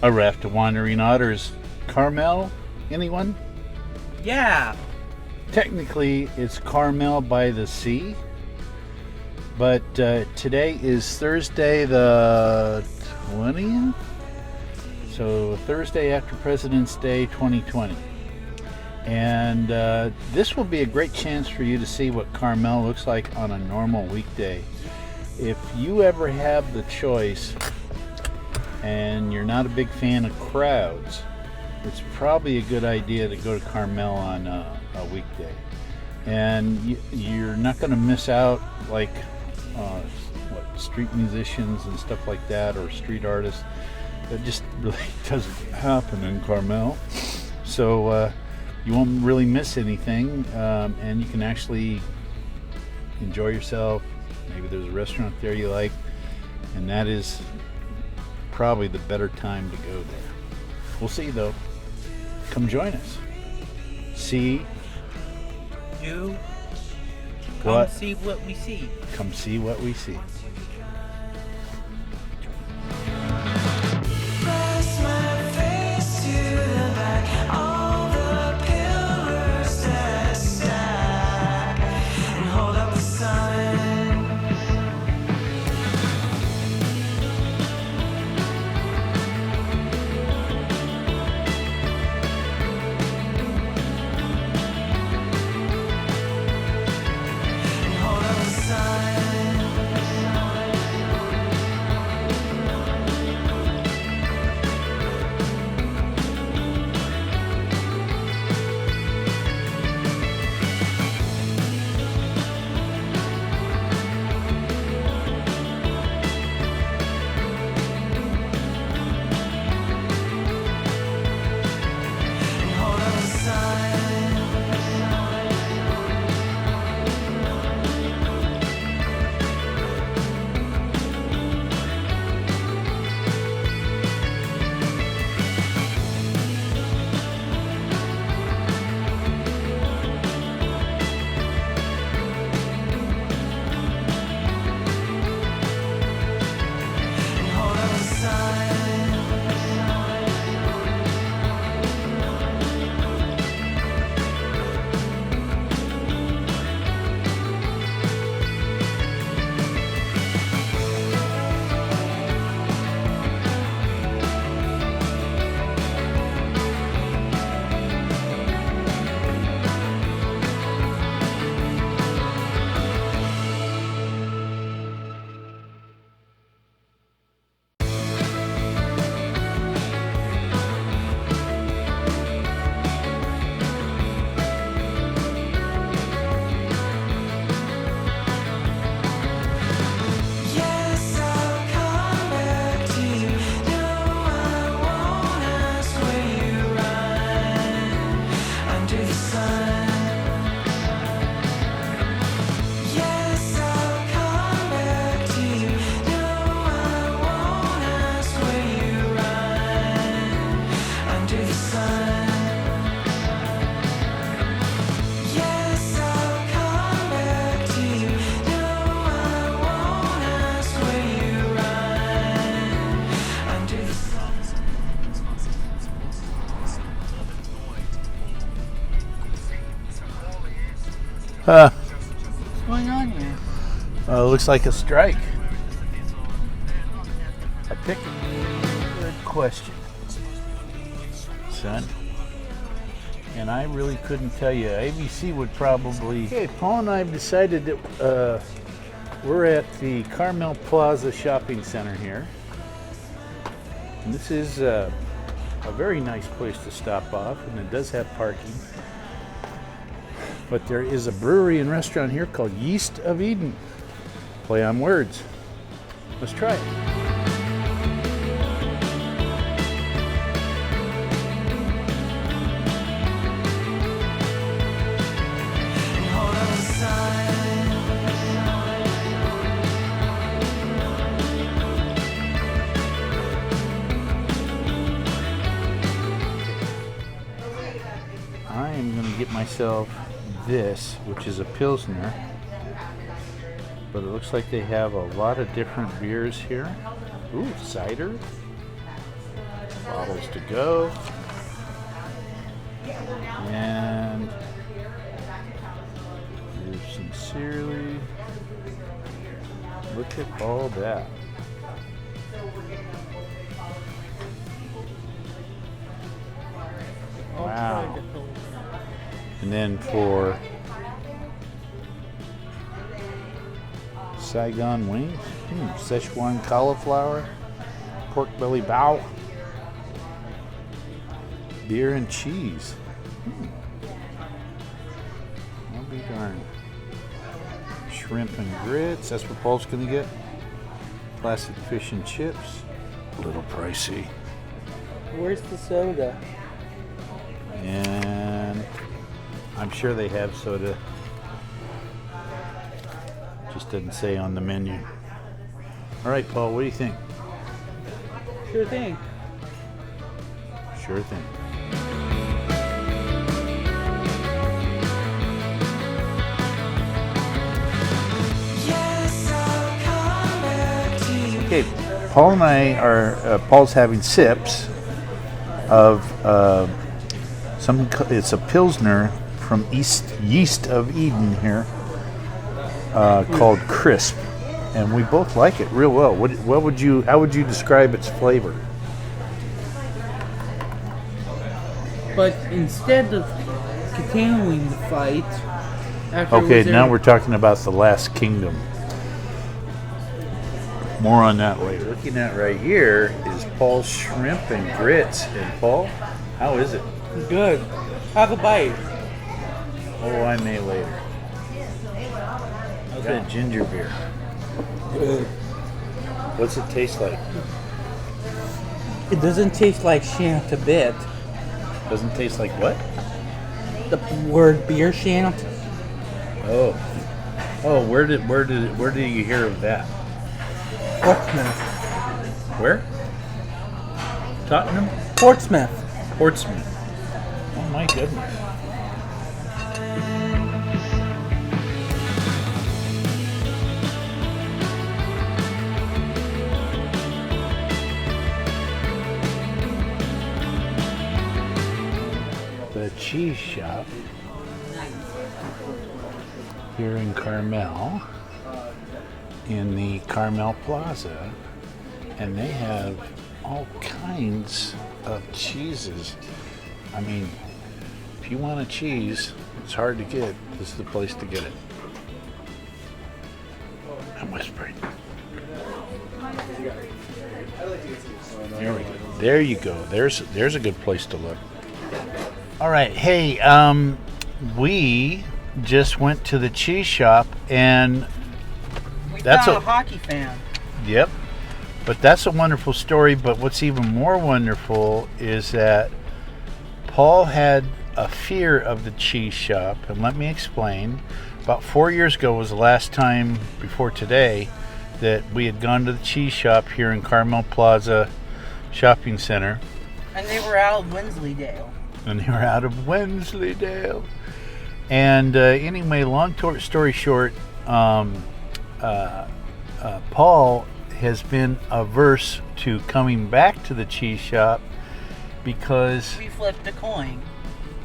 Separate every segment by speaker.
Speaker 1: A raft of wandering otters. Carmel? Anyone?
Speaker 2: Yeah.
Speaker 1: Technically, it's Carmel-by-the-Sea. But today is Thursday the 20th? So Thursday after President's Day 2020. And this will be a great chance for you to see what Carmel looks like on a normal weekday. If you ever have the choice and you're not a big fan of crowds, it's probably a good idea to go to Carmel on a weekday. And you're not going to miss out like street musicians and stuff like that, or street artists. That just really doesn't happen in Carmel. So you won't really miss anything, and you can actually enjoy yourself. Maybe there's a restaurant there you like, and that is probably the better time to go there. We'll see though. Come join us. See
Speaker 2: You
Speaker 1: what?
Speaker 2: Come see what we see.
Speaker 1: Come see what we see.
Speaker 3: Press my face to the back, all the pillars that stack, and hold up the sun. And hold up the sun. And hold up the sun. And hold up the sun. Yes, I'll come back to you. No, I won't ask where you run under the sun. Yes, I'll come back to you. No, I won't ask where you run under the sun. Yes, I'll come back to you. No, I won't ask where you run under the sun.
Speaker 2: What's going on here?
Speaker 1: Looks like a strike. A picket. Good question, son. And I really couldn't tell you. ABC would probably. Okay, Paul and I have decided that we're at the Carmel Plaza Shopping Center here. And this is a very nice place to stop off, and it does have parking. But there is a brewery and restaurant here called Yeast of Eden. Play on words. Let's try it.
Speaker 3: And hold up the sun.
Speaker 1: I am going to get myself this, which is a Pilsner. But it looks like they have a lot of different beers here. Ooh, cider. Bottles to go. And yours sincerely. Look at all that. Wow. And then for Saigon wings, Szechuan cauliflower, pork belly bao, beer and cheese. I'll be darned. Shrimp and grits, that's what Paul's gonna get. Classic fish and chips, a little pricey.
Speaker 2: Where's the soda?
Speaker 1: And I'm sure they have soda. Just doesn't say on the menu. All right, Paul, what do you think?
Speaker 2: Sure thing.
Speaker 1: Sure thing.
Speaker 3: Yes, I'll come back to you.
Speaker 1: Okay, Paul and I are, Paul's having sips of it's a Pilsner from Yeast of Eden here, called Crisp. And we both like it real well. How would you describe its flavor?
Speaker 2: But instead of continuing the fight, after
Speaker 1: Okay, now we're talking about the Last Kingdom. More on that later. Looking at right here is Paul's shrimp and grits. And Paul, how is it?
Speaker 2: good. Have a bite.
Speaker 1: Oh, I may later. How's that ginger beer?
Speaker 2: Good.
Speaker 1: What's it taste like?
Speaker 2: It doesn't taste like shant a bit.
Speaker 1: Doesn't taste like what?
Speaker 2: The word beer shant.
Speaker 1: Oh, where did you hear of that?
Speaker 2: Portsmouth.
Speaker 1: Where? Tottenham?
Speaker 2: Portsmouth.
Speaker 1: Portsmouth. Oh my goodness. The cheese shop here in Carmel, in the Carmel Plaza, and they have all kinds of cheeses. I mean, if you want a cheese, it's hard to get. This is the place to get it. I'm whispering. There we go. There you go. There's a good place to look. All right. Hey, we just went to the cheese shop, and
Speaker 2: That's a hockey fan.
Speaker 1: Yep. But that's a wonderful story. But what's even more wonderful is that Paul had a fear of the cheese shop. And let me explain. About 4 years ago was the last time before today that we had gone to the cheese shop here in Carmel Plaza Shopping Center.
Speaker 2: And they were out of Wensleydale.
Speaker 1: And they were out of Wensleydale. And anyway, long story short, Paul has been averse to coming back to the cheese shop because...
Speaker 2: We flipped a coin.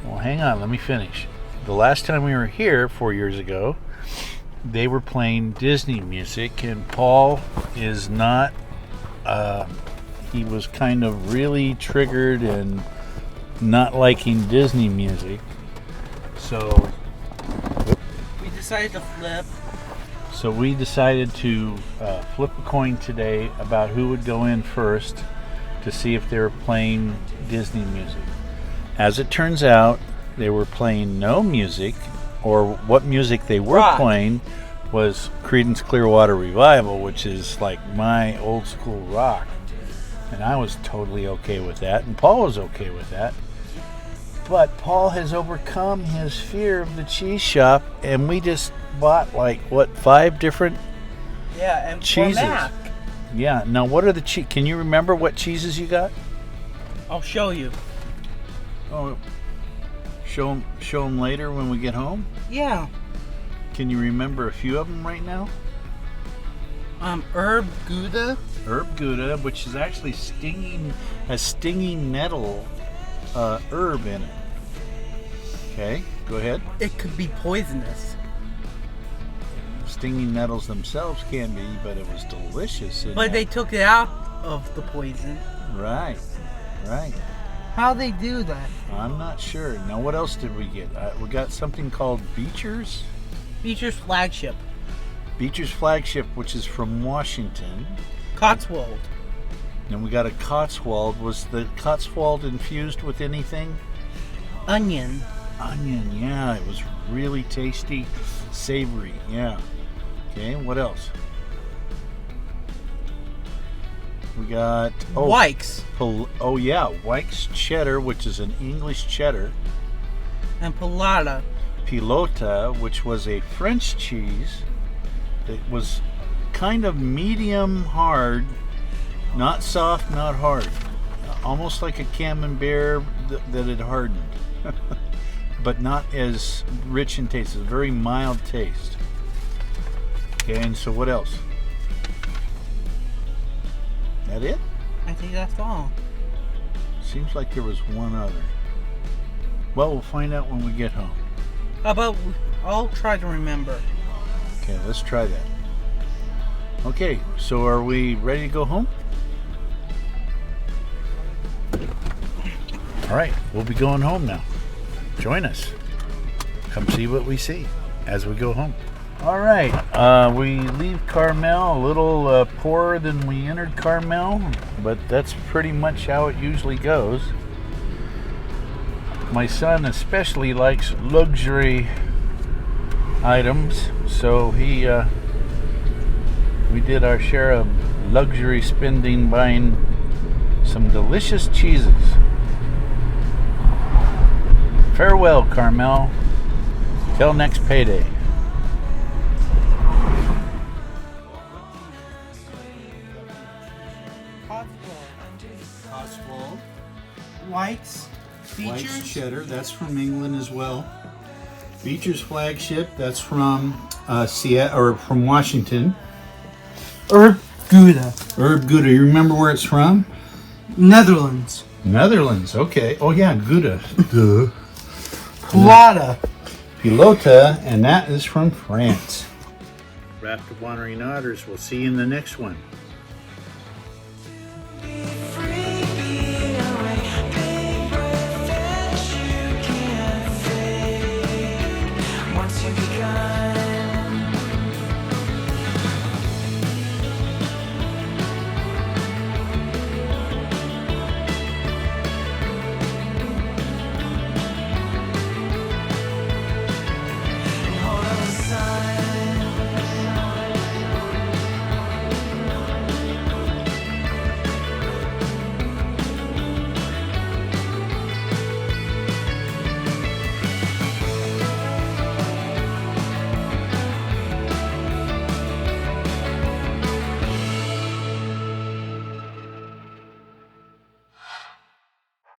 Speaker 1: Well, hang on, let me finish. The last time we were here 4 years ago, they were playing Disney music, and Paul is not... he was kind of really triggered and not liking Disney music. So...
Speaker 2: We decided to flip.
Speaker 1: So we decided to flip a coin today about who would go in first to see if they were playing Disney music. As it turns out, they were playing no music, or what music they were playing was Creedence Clearwater Revival, which is like my old school rock. And I was totally okay with that, and Paul was okay with that. But Paul has overcome his fear of the cheese shop, and we just bought like, what, 5 different
Speaker 2: and
Speaker 1: cheeses?
Speaker 2: for Mac.
Speaker 1: Yeah. Now, what are the cheese? Can you remember what cheeses you got?
Speaker 2: I'll show you.
Speaker 1: Oh, show them later when we get home.
Speaker 2: Yeah.
Speaker 1: Can you remember a few of them right now?
Speaker 2: Herb Gouda.
Speaker 1: herb Gouda, which is actually a stinging nettle herb in it. Okay, go ahead.
Speaker 2: It could be poisonous.
Speaker 1: Stinging nettles themselves can be, but it was delicious.
Speaker 2: But they took it out of the poison.
Speaker 1: Right.
Speaker 2: How they do that?
Speaker 1: I'm not sure. Now, what else did we get? We got something called Beecher's.
Speaker 2: Beecher's Flagship.
Speaker 1: Beecher's Flagship, which is from Washington.
Speaker 2: Cotswold.
Speaker 1: And we got a Cotswold. Was the Cotswold infused with anything?
Speaker 2: Onion.
Speaker 1: Onion, yeah. It was really tasty, savory, yeah. Okay, what else? We got
Speaker 2: Wykes.
Speaker 1: Wykes cheddar, which is an English cheddar.
Speaker 2: And Pilota.
Speaker 1: Pilota, which was a French cheese that was kind of medium hard, not soft, not hard. Almost like a camembert that had hardened. But not as rich in taste. It's a very mild taste. Okay, and so what else? That it?
Speaker 2: I think that's all.
Speaker 1: Seems like there was one other. Well, we'll find out when we get home.
Speaker 2: How about I'll try to remember.
Speaker 1: Okay, let's try that. Okay, so are we ready to go home? All right, we'll be going home now. Join us. Come see what we see as we go home. All right, we leave Carmel a little poorer than we entered Carmel, but that's pretty much how it usually goes. My son especially likes luxury items, so we did our share of luxury spending buying some delicious cheeses. Farewell, Carmel. Till next payday. Cotswold.
Speaker 2: Wykes.
Speaker 1: White's cheddar, that's from England as well. Beecher's Flagship, that's from Seattle or from Washington.
Speaker 2: Herb Gouda.
Speaker 1: Herb Gouda, you remember where it's from?
Speaker 2: Netherlands.
Speaker 1: Netherlands, okay. Oh yeah, Gouda. Duh.
Speaker 2: Pilota.
Speaker 1: Pilota, and that is from France. Raft of Wandering Otters, we'll see you in the next one.